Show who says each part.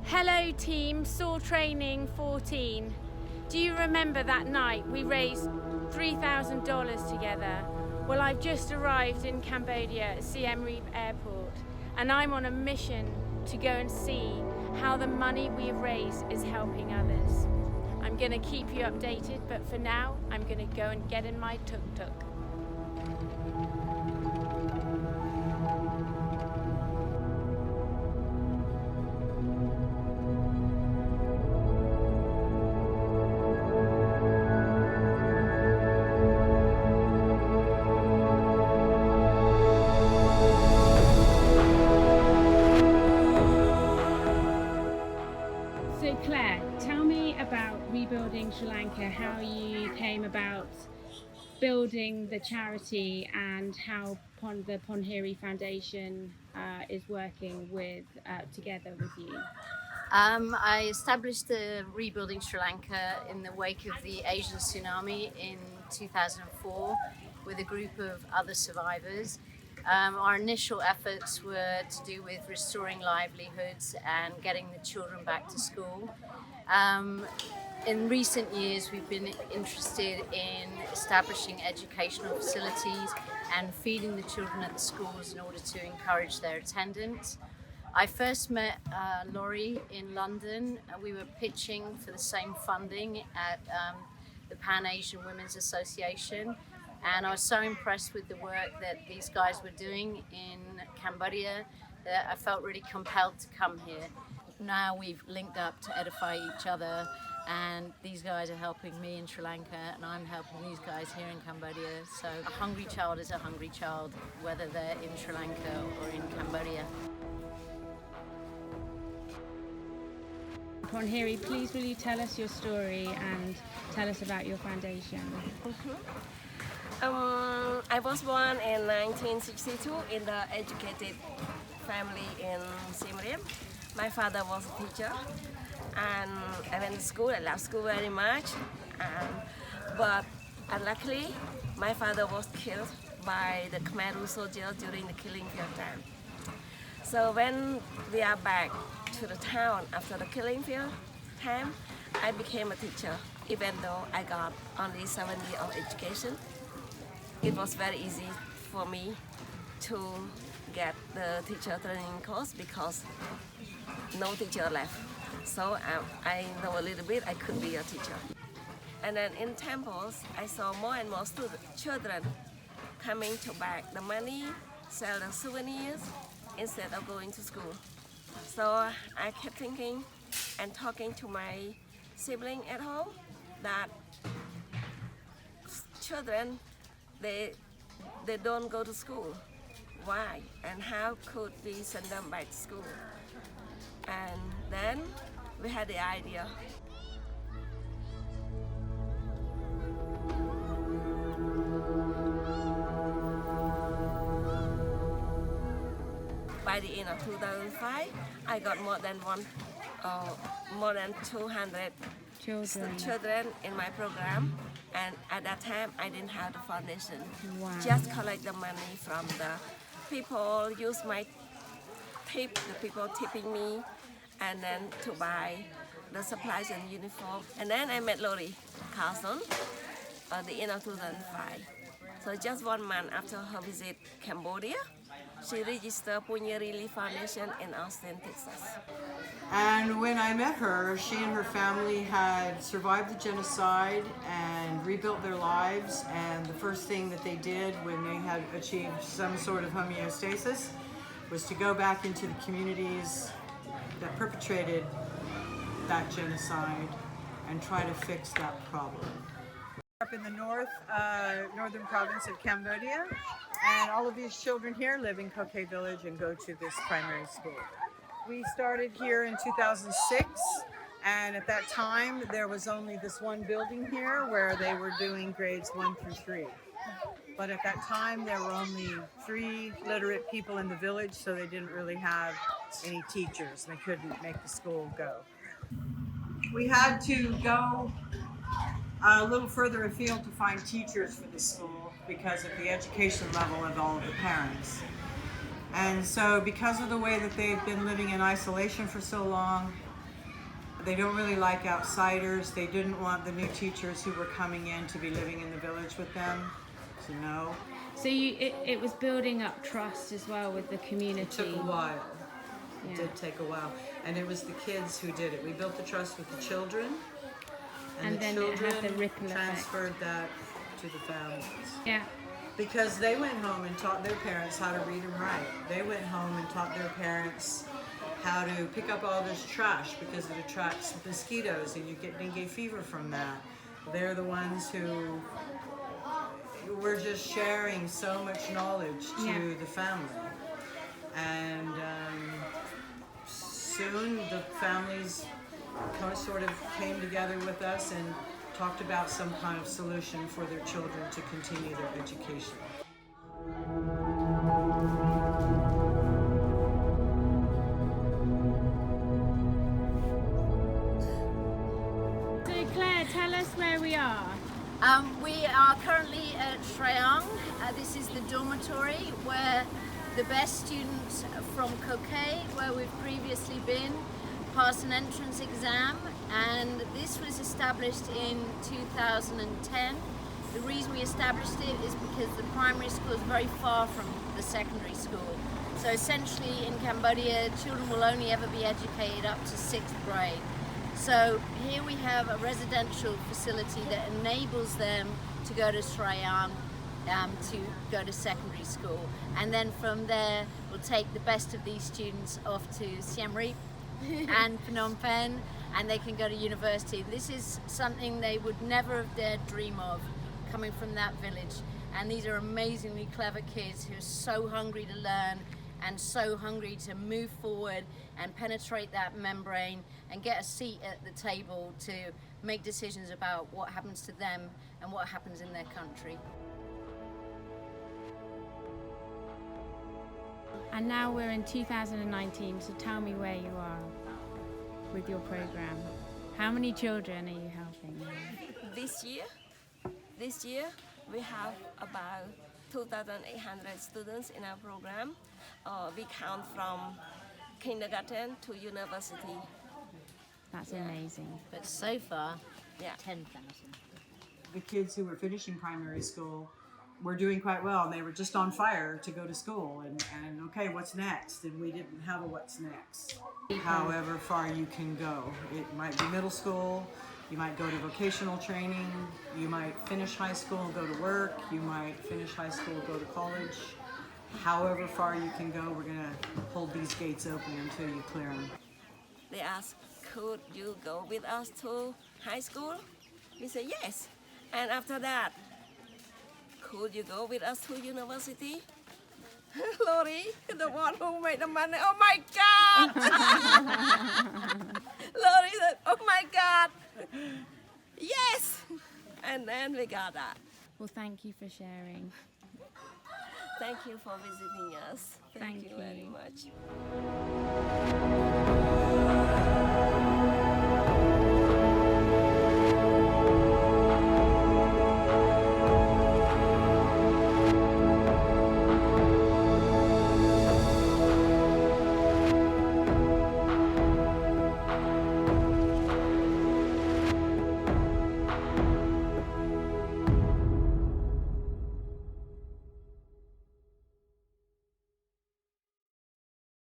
Speaker 1: Hello team, SOAR Training 14. Do you remember that night we raised $3,000 together? Well, I've just arrived in Cambodia at Siem Reap Airport and I'm on a mission to go and see how the money we've raised is helping others. I'm going to keep you updated, but for now I'm going to go and get in my tuk-tuk. So Claire, tell me about Rebuilding Sri Lanka, how you came about building the charity and how the Ponheary Foundation is working together with you.
Speaker 2: I established the Rebuilding Sri Lanka in the wake of the Asian tsunami in 2004 with a group of other survivors. Our initial efforts were to do with restoring livelihoods and getting the children back to school. In recent years, we've been interested in establishing educational facilities and feeding the children at the schools in order to encourage their attendance. I first met Laurie in London. We were pitching for the same funding at the Pan Asian Women's Association, and I was so impressed with the work that these guys were doing in Cambodia that I felt really compelled to come here. Now we've linked up to edify each other, and these guys are helping me in Sri Lanka and I'm helping these guys here in Cambodia. So a hungry child is a hungry child, whether they're in Sri Lanka or in Cambodia.
Speaker 1: Ponheary, please will you tell us your story and tell us about your foundation?
Speaker 3: I was born in 1962 in the educated family in Siem Reap. My father was a teacher and I went to school. I loved school very much, but unluckily my father was killed by the Khmer soldiers during the killing field time. So when we are back to the town after the killing field time, I became a teacher. Even though I got only 7 years of education, it was very easy for me to get the teacher training course because no teacher left. So I know a little bit, I could be a teacher. And then in temples, I saw more and more children coming to beg the money, sell the souvenirs instead of going to school. So I kept thinking and talking to my sibling at home that children, they don't go to school. Why? And how could we send them back to school? And then we had the idea. By the end of 2005, I got more than 200 children in my program, and at that time I didn't have the foundation.
Speaker 1: Wow.
Speaker 3: Just collect the money from the people, use my tip, the people tipping me, and then to buy the supplies and uniform. And then I met Laurie Carlson at the end of 2005. So just 1 month after her visit Cambodia, she registered Ponheary Foundation in Austin, Texas.
Speaker 4: And when I met her, she and her family had survived the genocide and rebuilt their lives. And the first thing that they did when they had achieved some sort of homeostasis was to go back into the communities that perpetrated that genocide and try to fix that problem.
Speaker 5: Up in the northern province of Cambodia, and all of these children here live in Kokay Village and go to this primary school. We started here in 2006, and at that time there was only this one building here where they were doing grades 1 through 3. But at that time there were only 3 literate people in the village, so they didn't really have any teachers. They couldn't make the school go. We had to go a little further afield to find teachers for the school because of the education level of all of the parents. And so because of the way that they've been living in isolation for so long,
Speaker 4: They don't really like outsiders. They didn't want the new teachers who were coming in to be living in the village with them. So no.
Speaker 1: So it was building up trust as well with the community.
Speaker 4: It took a while. It
Speaker 1: Yeah.
Speaker 4: did take a while. And it was the kids who did it. We built the trust with the children.
Speaker 1: And
Speaker 4: the
Speaker 1: then it had the
Speaker 4: children
Speaker 1: ripple effect.
Speaker 4: transferred that to the families.
Speaker 1: Yeah.
Speaker 4: Because they went home and taught their parents how to read and write. They went home and taught their parents how to pick up all this trash because it attracts mosquitoes and you get dengue fever from that. They're the ones who were just sharing so much knowledge to
Speaker 1: Yeah.
Speaker 4: the family. And soon the families sort of came together with us and talked about some kind of solution for their children to continue their education.
Speaker 1: So Claire, tell us where we are.
Speaker 2: We are currently at Shreyang. This is the dormitory where the best students from Kokay, where we've previously been, pass an entrance exam, and this was established in 2010. The reason we established it is because the primary school is very far from the secondary school. So essentially in Cambodia, children will only ever be educated up to 6th grade. So here we have a residential facility that enables them to go to Shreyang, to go to secondary school. And then from there, we'll take the best of these students off to Siem Reap and Phnom Penh, and they can go to university. This is something they would never have dared dream of, coming from that village. And these are amazingly clever kids who are so hungry to learn and so hungry to move forward and penetrate that membrane and get a seat at the table to make decisions about what happens to them and what happens in their country.
Speaker 1: And now we're in 2019, so tell me where you are with your program. How many children are you helping?
Speaker 3: This year we have about 2,800 students in our program. We count from kindergarten to university.
Speaker 1: That's amazing.
Speaker 2: But so far,
Speaker 3: Yeah.
Speaker 2: 10,000.
Speaker 4: The kids who were finishing primary school were doing quite well, and they were just on fire to go to school. And okay, what's next? And we didn't have a what's next. However far you can go. It might be middle school, you might go to vocational training, you might finish high school and go to work, you might finish high school and go to college. However far you can go, we're gonna hold these gates open until you clear them.
Speaker 3: They ask, could you go with us to high school? We say yes. And after that, could you go with us to university? Lori, the one who made the money, oh my God! Lori said, oh my God! Yes! And then we got that.
Speaker 1: Well, thank you for sharing.
Speaker 3: Thank you for visiting us. Thank
Speaker 1: Thank
Speaker 3: you very
Speaker 1: you.
Speaker 3: much.